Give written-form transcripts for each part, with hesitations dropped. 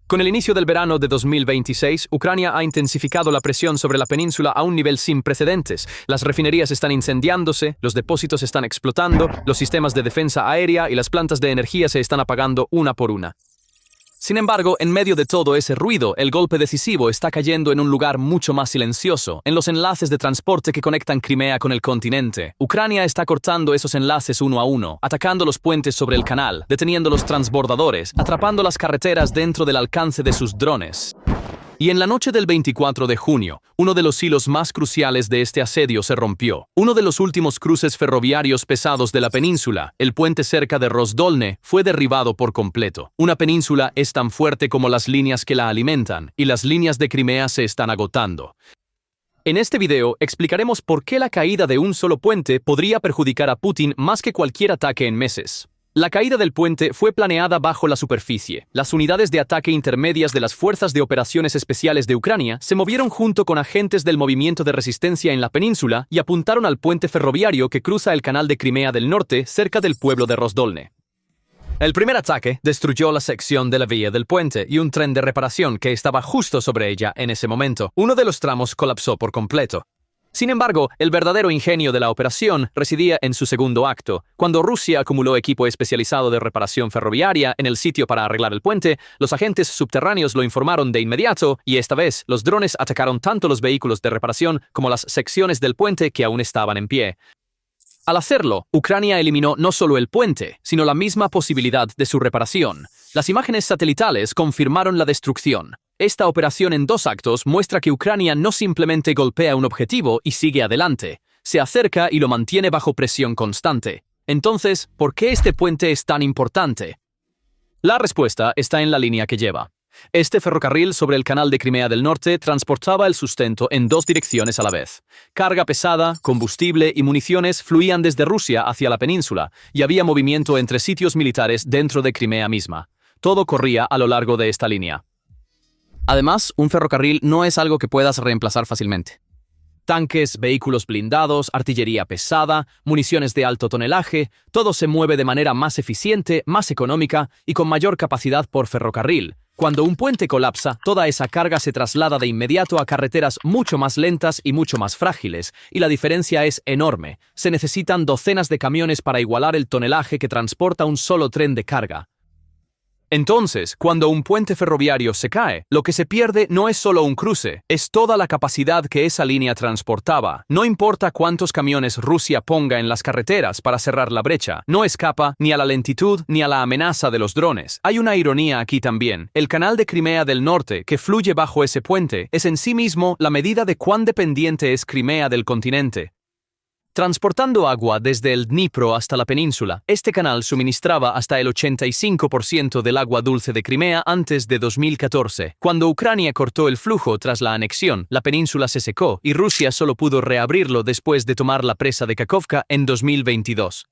Con el inicio del verano de 2026, Ucrania ha intensificado la presión sobre la península a un nivel sin precedentes. Las refinerías están incendiándose, los depósitos están explotando, los sistemas de defensa aérea y las plantas de energía se están apagando una por una. Sin embargo, en medio de todo ese ruido, el golpe decisivo está cayendo en un lugar mucho más silencioso, en los enlaces de transporte que conectan Crimea con el continente. Ucrania está cortando esos enlaces uno a uno, atacando los puentes sobre el canal, deteniendo los transbordadores, atrapando las carreteras dentro del alcance de sus drones. Y en la noche del 24 de junio, uno de los hilos más cruciales de este asedio se rompió. Uno de los últimos cruces ferroviarios pesados de la península, el puente cerca de Rozdolne, fue derribado por completo. Una península es tan fuerte como las líneas que la alimentan, y las líneas de Crimea se están agotando. En este video explicaremos por qué la caída de un solo puente podría perjudicar a Putin más que cualquier ataque en meses. La caída del puente fue planeada bajo la superficie. Las unidades de ataque intermedias de las Fuerzas de Operaciones Especiales de Ucrania se movieron junto con agentes del movimiento de resistencia en la península y apuntaron al puente ferroviario que cruza el canal de Crimea del norte cerca del pueblo de Rozdolne. El primer ataque destruyó la sección de la vía del puente y un tren de reparación que estaba justo sobre ella en ese momento. Uno de los tramos colapsó por completo. Sin embargo, el verdadero ingenio de la operación residía en su segundo acto. Cuando Rusia acumuló equipo especializado de reparación ferroviaria en el sitio para arreglar el puente, los agentes subterráneos lo informaron de inmediato y esta vez los drones atacaron tanto los vehículos de reparación como las secciones del puente que aún estaban en pie. Al hacerlo, Ucrania eliminó no solo el puente, sino la misma posibilidad de su reparación. Las imágenes satelitales confirmaron la destrucción. Esta operación en dos actos muestra que Ucrania no simplemente golpea un objetivo y sigue adelante, se acerca y lo mantiene bajo presión constante. Entonces, ¿por qué este puente es tan importante? La respuesta está en la línea que lleva. Este ferrocarril sobre el canal de Crimea del Norte transportaba el sustento en dos direcciones a la vez. Carga pesada, combustible y municiones fluían desde Rusia hacia la península y había movimiento entre sitios militares dentro de Crimea misma. Todo corría a lo largo de esta línea. Además, un ferrocarril no es algo que puedas reemplazar fácilmente. Tanques, vehículos blindados, artillería pesada, municiones de alto tonelaje, todo se mueve de manera más eficiente, más económica y con mayor capacidad por ferrocarril. Cuando un puente colapsa, toda esa carga se traslada de inmediato a carreteras mucho más lentas y mucho más frágiles, y la diferencia es enorme. Se necesitan docenas de camiones para igualar el tonelaje que transporta un solo tren de carga. Entonces, cuando un puente ferroviario se cae, lo que se pierde no es solo un cruce, es toda la capacidad que esa línea transportaba. No importa cuántos camiones Rusia ponga en las carreteras para cerrar la brecha, no escapa ni a la lentitud ni a la amenaza de los drones. Hay una ironía aquí también. El canal de Crimea del Norte, que fluye bajo ese puente, es en sí mismo la medida de cuán dependiente es Crimea del continente. Transportando agua desde el Dnipro hasta la península, este canal suministraba hasta el 85% del agua dulce de Crimea antes de 2014. Cuando Ucrania cortó el flujo tras la anexión, la península se secó y Rusia solo pudo reabrirlo después de tomar la presa de Kakhovka en 2022.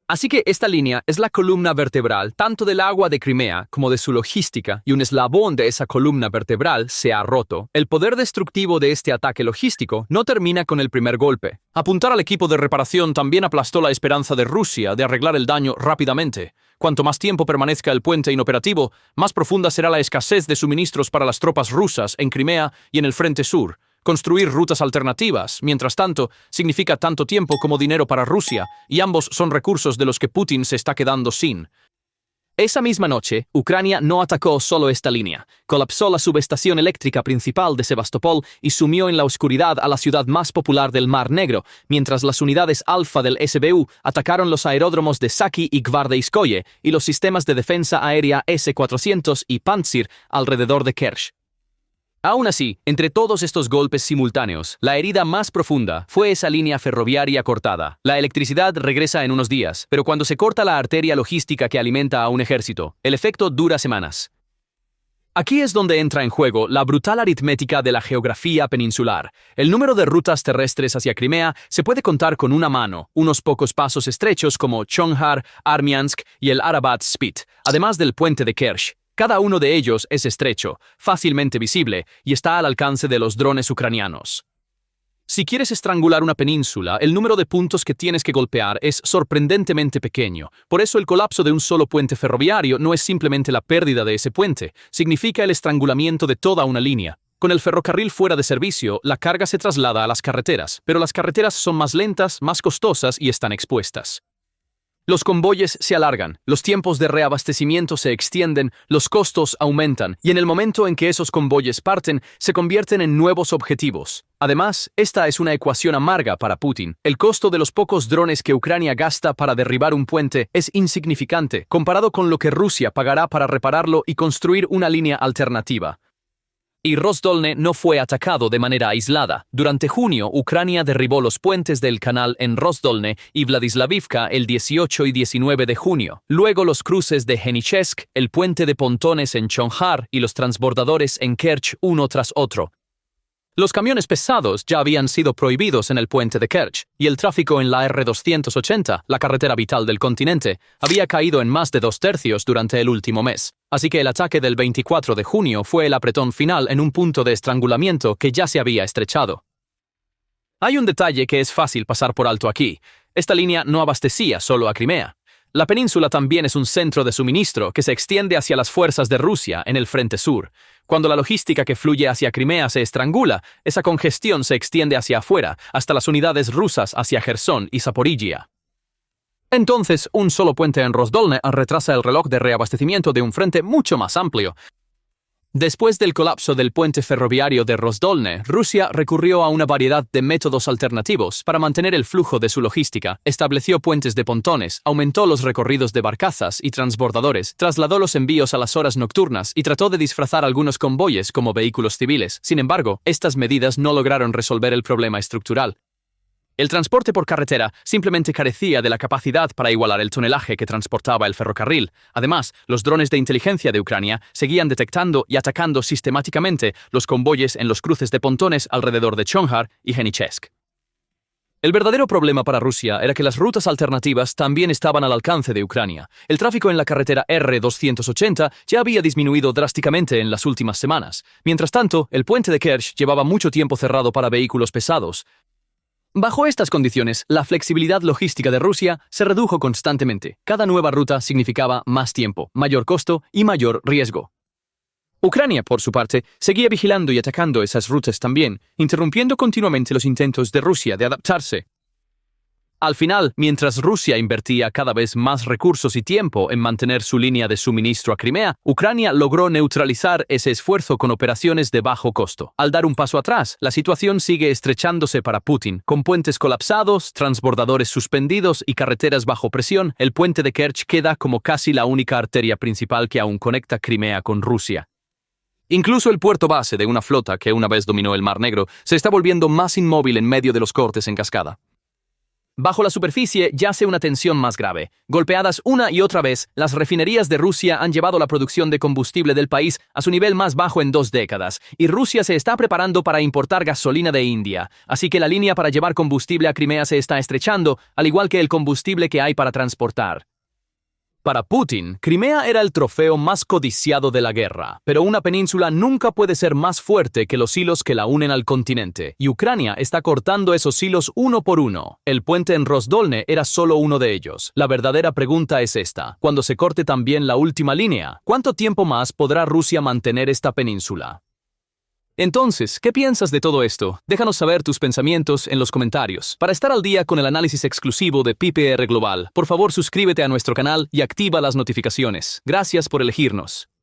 Así que esta línea es la columna vertebral tanto del agua de Crimea como de su logística, y un eslabón de esa columna vertebral se ha roto. El poder destructivo de este ataque logístico no termina con el primer golpe. Apuntar al equipo de reparación también aplastó la esperanza de Rusia de arreglar el daño rápidamente. Cuanto más tiempo permanezca el puente inoperativo, más profunda será la escasez de suministros para las tropas rusas en Crimea y en el frente sur. Construir rutas alternativas, mientras tanto, significa tanto tiempo como dinero para Rusia, y ambos son recursos de los que Putin se está quedando sin. Esa misma noche, Ucrania no atacó solo esta línea. Colapsó la subestación eléctrica principal de Sebastopol y sumió en la oscuridad a la ciudad más popular del Mar Negro, mientras las unidades Alfa del SBU atacaron los aeródromos de Saki y Gvardeyskoye y los sistemas de defensa aérea S-400 y Pantsir alrededor de Kerch. Aún así, entre todos estos golpes simultáneos, la herida más profunda fue esa línea ferroviaria cortada. La electricidad regresa en unos días, pero cuando se corta la arteria logística que alimenta a un ejército, el efecto dura semanas. Aquí es donde entra en juego la brutal aritmética de la geografía peninsular. El número de rutas terrestres hacia Crimea se puede contar con una mano, unos pocos pasos estrechos como Chonhar, Armiansk y el Arabat Spit, además del puente de Kerch. Cada uno de ellos es estrecho, fácilmente visible y está al alcance de los drones ucranianos. Si quieres estrangular una península, el número de puntos que tienes que golpear es sorprendentemente pequeño. Por eso el colapso de un solo puente ferroviario no es simplemente la pérdida de ese puente, significa el estrangulamiento de toda una línea. Con el ferrocarril fuera de servicio, la carga se traslada a las carreteras, pero las carreteras son más lentas, más costosas y están expuestas. Los convoyes se alargan, los tiempos de reabastecimiento se extienden, los costos aumentan, y en el momento en que esos convoyes parten, se convierten en nuevos objetivos. Además, esta es una ecuación amarga para Putin. El costo de los pocos drones que Ucrania gasta para derribar un puente es insignificante, comparado con lo que Rusia pagará para repararlo y construir una línea alternativa. Y Rozdolne no fue atacado de manera aislada. Durante junio, Ucrania derribó los puentes del canal en Rozdolne y Vladislavivka el 18 y 19 de junio. Luego los cruces de Henichesk, el puente de pontones en Chonhar y los transbordadores en Kerch uno tras otro. Los camiones pesados ya habían sido prohibidos en el puente de Kerch, y el tráfico en la R-280, la carretera vital del continente, había caído en más de 2/3 durante el último mes. Así que el ataque del 24 de junio fue el apretón final en un punto de estrangulamiento que ya se había estrechado. Hay un detalle que es fácil pasar por alto aquí. Esta línea no abastecía solo a Crimea. La península también es un centro de suministro que se extiende hacia las fuerzas de Rusia en el frente sur. Cuando la logística que fluye hacia Crimea se estrangula, esa congestión se extiende hacia afuera, hasta las unidades rusas hacia Jersón y Zaporizhia. Entonces, un solo puente en Rozdolne retrasa el reloj de reabastecimiento de un frente mucho más amplio. Después del colapso del puente ferroviario de Rozdolne, Rusia recurrió a una variedad de métodos alternativos para mantener el flujo de su logística, estableció puentes de pontones, aumentó los recorridos de barcazas y transbordadores, trasladó los envíos a las horas nocturnas y trató de disfrazar algunos convoyes como vehículos civiles. Sin embargo, estas medidas no lograron resolver el problema estructural. El transporte por carretera simplemente carecía de la capacidad para igualar el tonelaje que transportaba el ferrocarril. Además, los drones de inteligencia de Ucrania seguían detectando y atacando sistemáticamente los convoyes en los cruces de pontones alrededor de Chonhar y Henichesk. El verdadero problema para Rusia era que las rutas alternativas también estaban al alcance de Ucrania. El tráfico en la carretera R-280 ya había disminuido drásticamente en las últimas semanas. Mientras tanto, el puente de Kerch llevaba mucho tiempo cerrado para vehículos pesados. Bajo estas condiciones, la flexibilidad logística de Rusia se redujo constantemente. Cada nueva ruta significaba más tiempo, mayor costo y mayor riesgo. Ucrania, por su parte, seguía vigilando y atacando esas rutas también, interrumpiendo continuamente los intentos de Rusia de adaptarse. Al final, mientras Rusia invertía cada vez más recursos y tiempo en mantener su línea de suministro a Crimea, Ucrania logró neutralizar ese esfuerzo con operaciones de bajo costo. Al dar un paso atrás, la situación sigue estrechándose para Putin. Con puentes colapsados, transbordadores suspendidos y carreteras bajo presión, el puente de Kerch queda como casi la única arteria principal que aún conecta Crimea con Rusia. Incluso el puerto base de una flota que una vez dominó el Mar Negro se está volviendo más inmóvil en medio de los cortes en cascada. Bajo la superficie yace una tensión más grave. Golpeadas una y otra vez, las refinerías de Rusia han llevado la producción de combustible del país a su nivel más bajo en 2 décadas, y Rusia se está preparando para importar gasolina de India, así que la línea para llevar combustible a Crimea se está estrechando, al igual que el combustible que hay para transportar. Para Putin, Crimea era el trofeo más codiciado de la guerra, pero una península nunca puede ser más fuerte que los hilos que la unen al continente, y Ucrania está cortando esos hilos uno por uno. El puente en Rozdolne era solo uno de ellos. La verdadera pregunta es esta: cuando se corte también la última línea, ¿cuánto tiempo más podrá Rusia mantener esta península? Entonces, ¿qué piensas de todo esto? Déjanos saber tus pensamientos en los comentarios. Para estar al día con el análisis exclusivo de PPR Global, por favor suscríbete a nuestro canal y activa las notificaciones. Gracias por elegirnos.